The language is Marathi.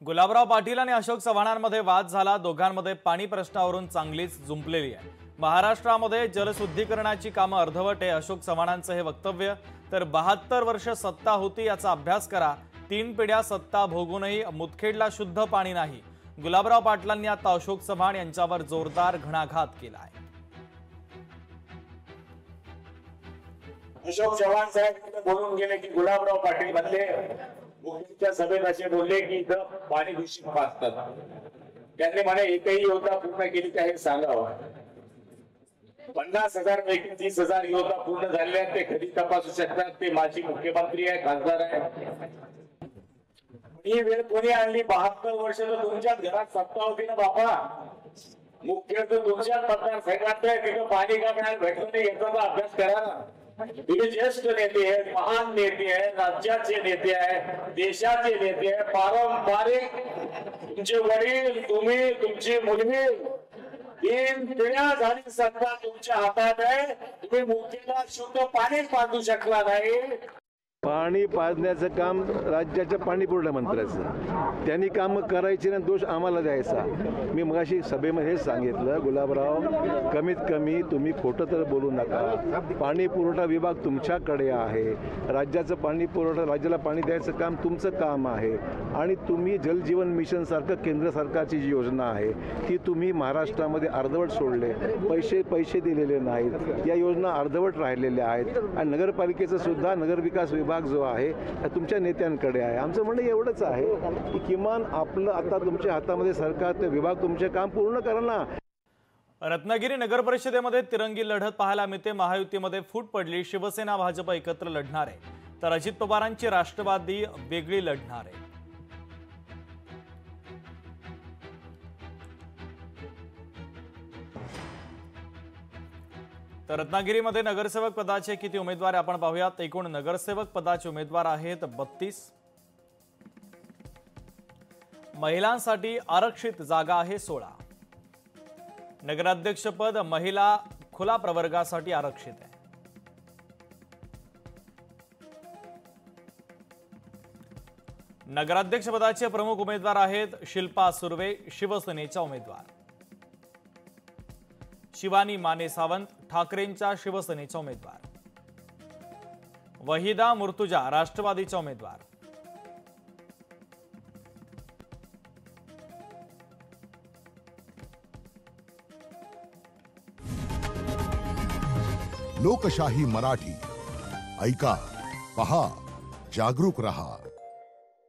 गुलाबराव पाटील आणि अशोक चव्हाणांमध्ये वाद झाला। दोघांमध्ये पाणी प्रश्नावरून चांगलीच जुंपलेली आहे। महाराष्ट्रामध्ये जलशुद्धीकरणाची कामं अर्धवट आहे, अशोक चव्हाणांचं हे वक्तव्य। तर 72 वर्ष सत्ता होती याचा अभ्यास करा, 3 पिढ्या सत्ता भोगूनही मुदखेडला शुद्ध पाणी नाही। गुलाबराव पाटलांनी आता अशोक चव्हाण यांच्यावर जोरदार घणाघात केला आहे। अशोक चव्हाण साहेब बोलून गेले की गुलाबराव पाटील म्हणले मुख्यमंत्र्यांच्या सभेत असे बोलले की इथं पाणी दूषित असतात। त्यांनी म्हणे एकही योजना पूर्ण केली का हे सांगावं। 50,000 पैकी 30,000 योजना पूर्ण झालेल्या ते कधी तपासू शकतात? ते माजी मुख्यमंत्री आहे, खासदार आहे। ही वेळ कोणी आणली? 72 वर्ष तर तुमच्याच घरात सत्ता होती ना बापा। मुख्यमंत्री तुमच्याच मतदारसंघात आहे, तिथं पाणी का मिळालं भेटलं नाही याचा अभ्यास करा ना। तुम्ही ज्येष्ठ नेते आहे, महान नेते आहे, राज्याचे नेते आहे, देशाचे नेते आहे, पारंपरिक तुमचे वडील, तुम्ही, तुमची मुलगी 3 पिढ्या झाली सत्ता तुमच्या हातात आहे, तुम्ही मुख्यला शुद्ध पाणी पाजू शकला नाही। पाणी पाजण्याचं काम राज्याच्या पाणी पुरवठा मंत्र्याचं, त्यांनी काम करायचे ना, दोष आम्हाला द्यायचा। मी मगाशी सभेमध्ये हेच सांगितलं, गुलाबराव कमीत कमी तुम्ही खोटं तर बोलू नका। पाणी पुरवठा विभाग तुमच्याकडे आहे, राज्याचं पाणी पुरवठा राज्याला पाणी द्यायचं काम तुमचं काम आहे। आणि तुम्ही जलजीवन मिशन सारखं केंद्र सरकारची जी योजना आहे ती तुम्ही महाराष्ट्रामध्ये अर्धवट सोडले, पैसे दिलेले नाहीत, या योजना अर्धवट राहिलेल्या आहेत। आणि नगरपालिकेचं सुद्धा नगरविकास विभाग जो आहे तुमच्या नेत्यांकडे आहे। आमचं म्हणणं एवढंच आहे की किमान आपलं आता तुमच्या हातामध्ये सरकार ते विभाग तुमचे काम पूर्ण करा ना। रत्नागिरी नगर परिषदेमध्ये तिरंगी लढत पाहायला मिळते। महायुतीमध्ये फूट पडली, शिवसेना भाजप एकत्र लढणार आहे, तर अजित पवारांची राष्ट्रवादी वेगळी लढणार आहे। तर रत्नागिरीमध्ये नगरसेवक पदाचे किती उमेदवार आपण पाहूयात। एकूण नगरसेवक पदाचे उमेदवार आहेत 32। महिलांसाठी आरक्षित जागा आहे 16। नगराध्यक्षपद महिला खुला प्रवर्गासाठी आरक्षित आहे। नगराध्यक्षपदाचे प्रमुख उमेदवार आहेत शिल्पा सुर्वे, शिवसेनेच्या उमेदवार, शिवानी माने सावंत, ठाकरेंच्या शिवसेनेच्या उमेदवार, वहिदा मुर्तुजा, राष्ट्रवादीच्या उमेदवार, लोकशाही मराठी ऐका, पहा, जागरूक रहा।